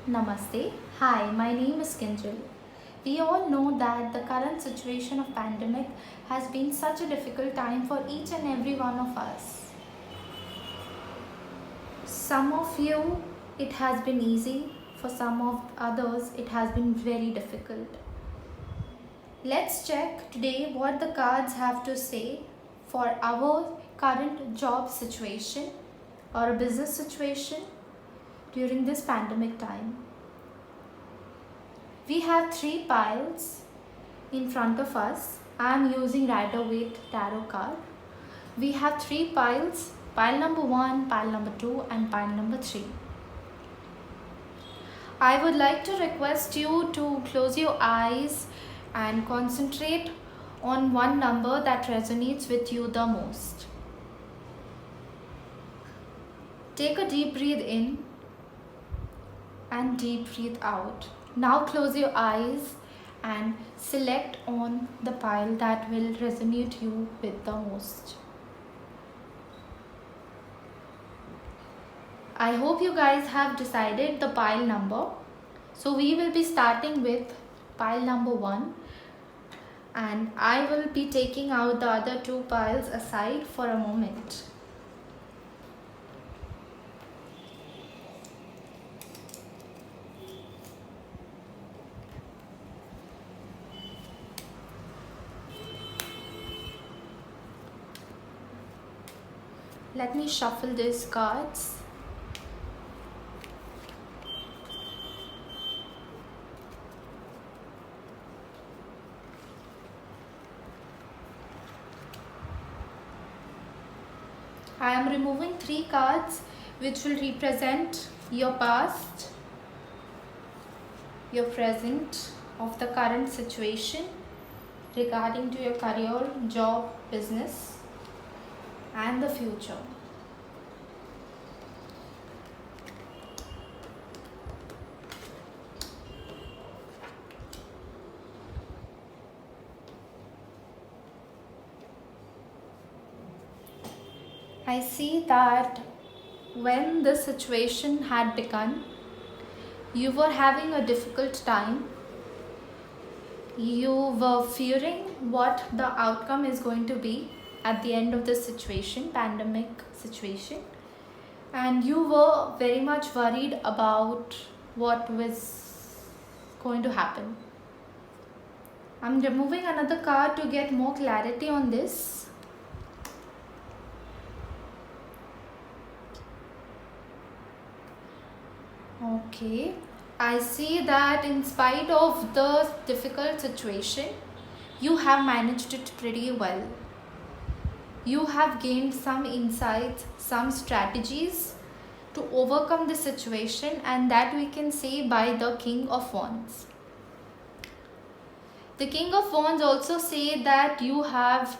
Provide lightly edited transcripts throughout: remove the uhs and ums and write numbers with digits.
Namaste. Hi, my name is Kinjal. We all know that the current situation of pandemic has been such a difficult time for each and every one of us. Some of you it has been easy, for some of others it has been very difficult. Let's check today what the cards have to say for our current job situation or a business situation during this pandemic time. We have three piles in front of us. I am using Rider-Waite tarot card. We have three piles, pile number 1, pile number 2 and pile number 3. I would like to request you to close your eyes and concentrate on one number that resonates with you the most. Take a deep breath in and deep breathe out. Now close your eyes and select on the pile that will resonate you with the most. I hope you guys have decided the pile number. So we will be starting with pile number 1 and I will be taking out the other two piles aside for a moment. Let me shuffle these cards. I am removing 3 cards which will represent your past, your present of the current situation regarding to your career, job, business and the future. I see that when the situation had begun, you were having a difficult time. You were fearing what the outcome is going to be at the end of this situation, pandemic situation. And you were very much worried about what was going to happen. I'm removing another card to get more clarity on this. Okay, I see that in spite of the difficult situation, you have managed it pretty well. You have gained some insights, some strategies to overcome the situation, and that we can say by the King of Wands. The King of Wands also say that you have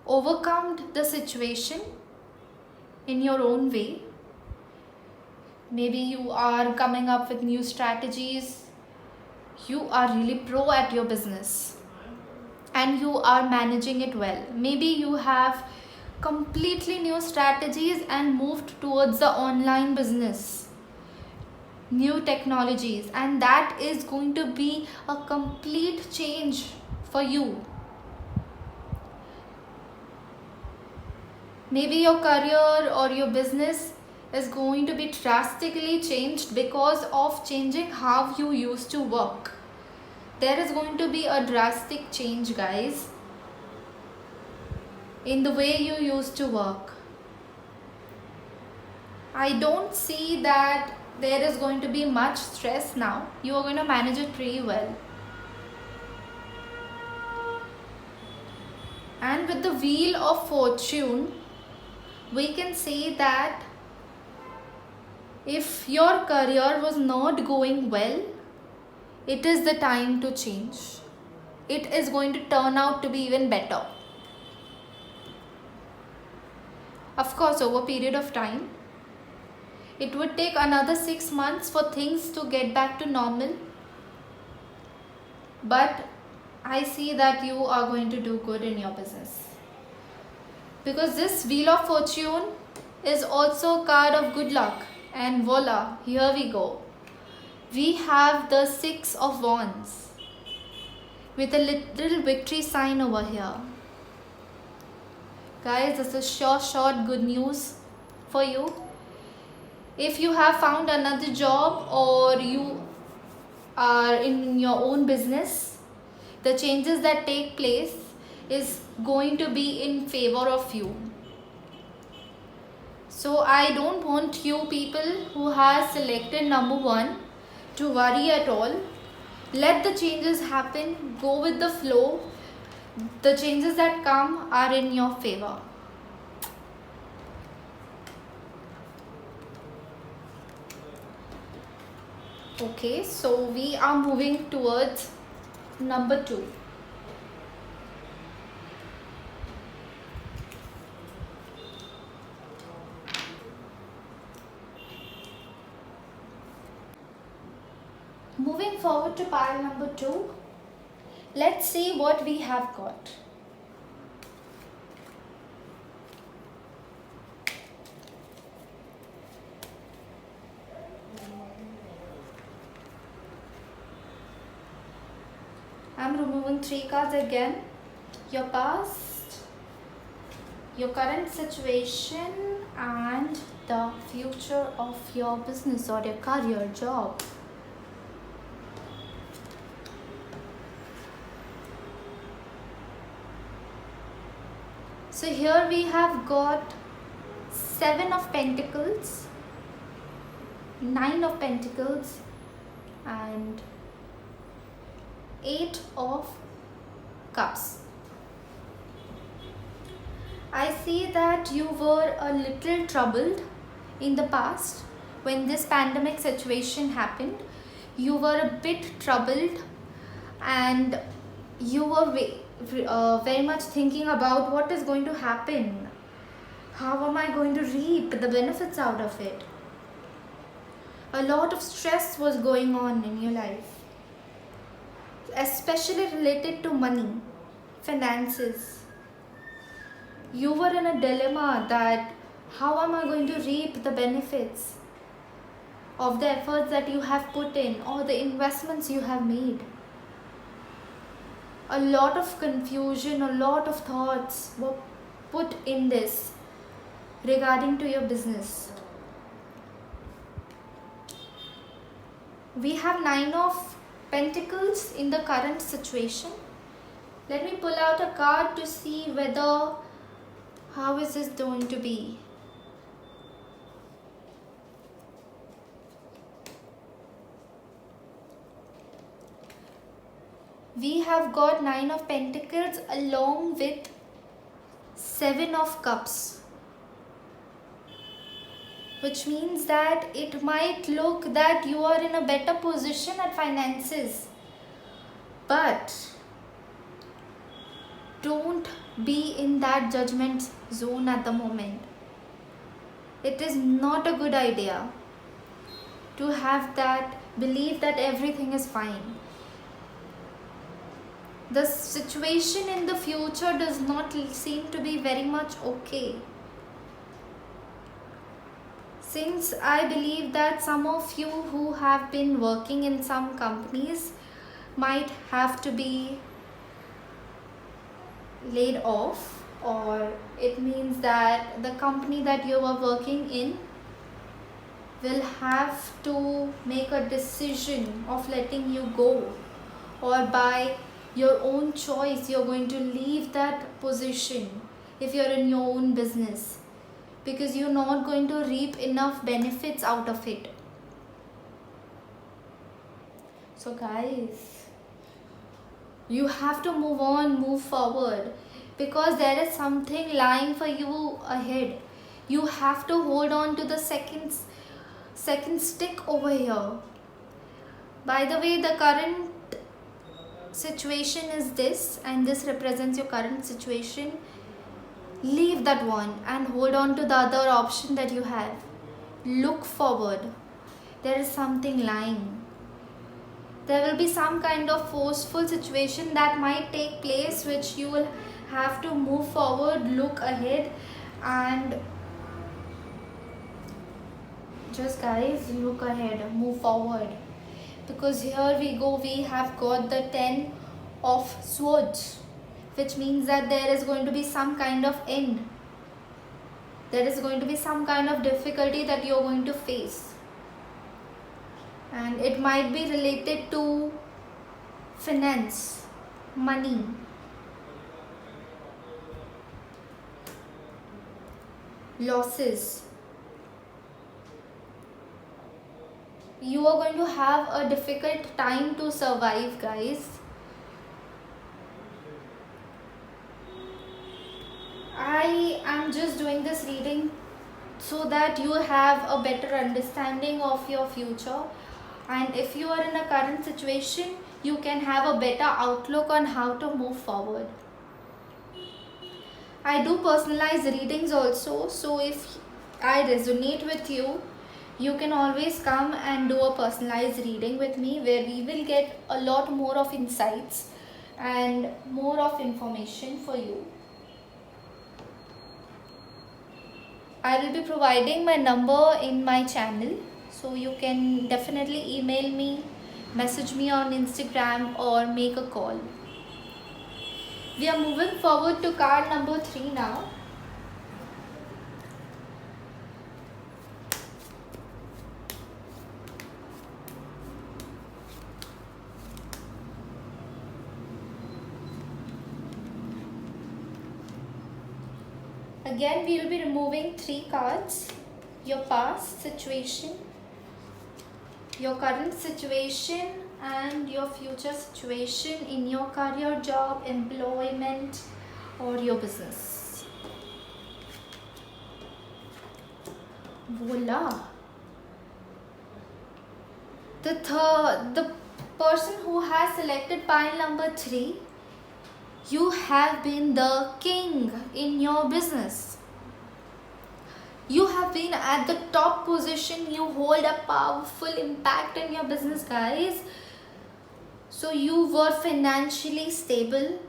overcome the situation in your own way. Maybe you are coming up with new strategies. You are really pro at your business and you are managing it well. Maybe you have completely new strategies and moved towards the online business, new technologies, and that is going to be a complete change for you. Maybe your career or your business is going to be drastically changed because of changing how you used to work. There is going to be a drastic change, guys, in the way you used to work. I don't see that there is going to be much stress now. You are going to manage it pretty well. And with the Wheel of Fortune, we can say that if your career was not going well, it is the time to change. It is going to turn out to be even better. Of course, over a period of time, it would take another 6 months for things to get back to normal. But I see that you are going to do good in your business. Because this Wheel of Fortune is also a card of good luck. And voila, here we go. we have the Six of Wands with a little victory sign over here. Guys, this is short good news for you. If you have found another job or you are in your own business, the changes that take place is going to be in favor of you. So I don't want you people who have selected number 1 to worry at all. Let the changes happen, go with the flow. The changes that come are in your favor. Okay, so we are moving towards number 2. Moving forward to pile number 2, let's see what we have got. I'm removing 3 cards again. Your past, your current situation, and the future of your business or your career, job. So here we have got 7 of Pentacles, 9 of Pentacles, and 8 of Cups. I see that you were a little troubled in the past when this pandemic situation happened. You were a bit troubled and you were very much thinking about what is going to happen. How am I going to reap the benefits out of it? A lot of stress was going on in your life, especially related to money, finances. You were in a dilemma that how am I going to reap the benefits of the efforts that you have put in or the investments you have made. A lot of confusion, a lot of thoughts were put in this regarding to your business. We have 9 of Pentacles in the current situation. Let me pull out a card to see whether how is this going to be. We have got 9 of Pentacles along with 7 of Cups, which means that it might look that you are in a better position at finances, but don't be in that judgment zone at the moment. It is not a good idea to have that belief that everything is fine. The situation in the future does not seem to be very much okay. Since I believe that some of you who have been working in some companies might have to be laid off, or it means that the company that you are working in will have to make a decision of letting you go, or by your own choice you're going to leave that position if you're in your own business, because you're not going to reap enough benefits out of it. So guys, you have to move on, move forward, because there is something lying for you ahead. You have to hold on to the second stick over here. By the way, the current situation is this, and this represents your current situation. Leave that one and hold on to the other option that you have. Look forward. There is something lying. There will be some kind of forceful situation that might take place, which you will have to move forward, look ahead, and just guys, look ahead, move forward. because here we go, we have got the 10 of swords, which means that there is going to be some kind of end. There is going to be some kind of difficulty that you're going to face, and it might be related to finance, money, losses. You are going to have a difficult time to survive, guys. I am just doing this reading so that you have a better understanding of your future, and if you are in a current situation, you can have a better outlook on how to move forward. I do personalized readings also, so if I resonate with you, you can always come and do a personalized reading with me, where we will get a lot more of insights and more of information for you. I will be providing my number in my channel, so you can definitely email me, message me on Instagram, or make a call. We are moving forward to card number 3 now. Again, we will be removing 3 cards. Your past situation, your current situation, and your future situation in your career, job, employment, or your business. Voila! The person who has selected pile number 3, you have been the king in your business. You have been at the top position. You hold a powerful impact in your business, guys. So you were financially stable.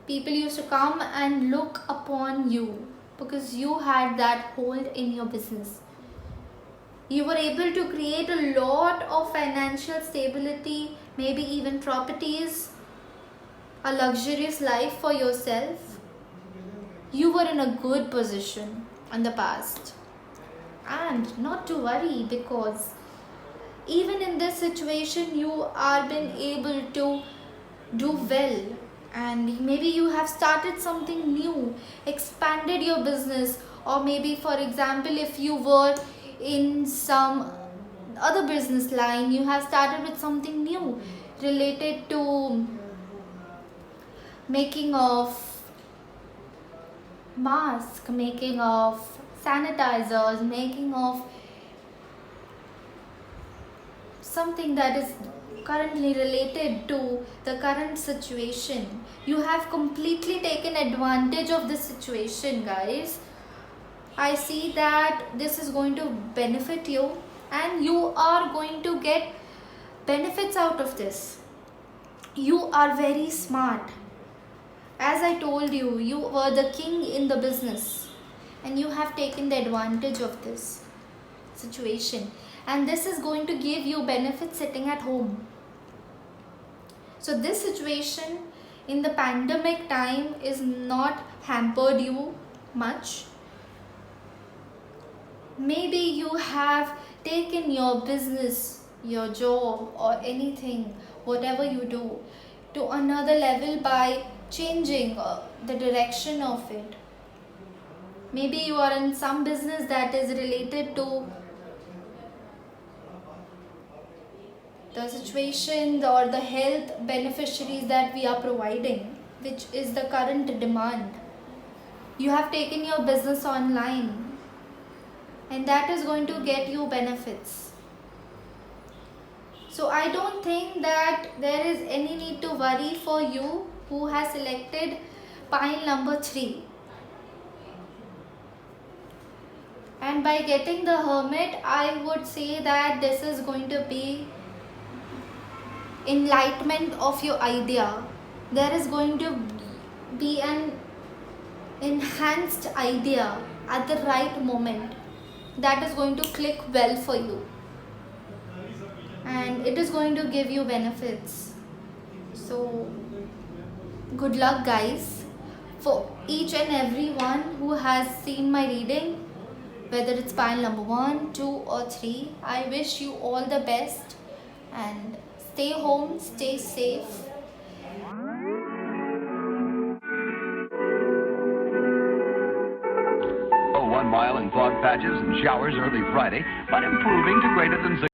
People used to come and look upon you because you had that hold in your business. You were able to create a lot of financial stability, maybe even properties, a luxurious life for yourself. You were in a good position in the past. And not to worry, because even in this situation, you are been able to do well. And maybe you have started something new, expanded your business, or maybe, for example, if you were in some other business line, you have started with something new related to making of mask, making of sanitizers, making of something that is currently related to the current situation. You have completely taken advantage of this situation, guys. I see that this is going to benefit you, and you are going to get benefits out of this. You are very smart. As I told you, you were the king in the business, and you have taken the advantage of this situation, and this is going to give you benefits sitting at home. So this situation in the pandemic time is not hampered you much. Maybe you have taken your business, your job, or anything, whatever you do, to another level by changing the direction of it. Maybe you are in some business that is related to the situation or the health beneficiaries that we are providing, which is the current demand. You have taken your business online, and that is going to get you benefits. So I don't think that there is any need to worry for you who has selected pile number 3. And by getting the Hermit, I would say that this is going to be enlightenment of your idea. There is going to be an enhanced idea at the right moment that is going to click well for you. and it is going to give you benefits. So good luck, guys. For each and everyone who has seen my reading, whether it's pile number 1, 2 or 3, I wish you all the best and stay home, stay safe. Oh, 1 mile in fog patches and showers early Friday, but improving to greater than 6.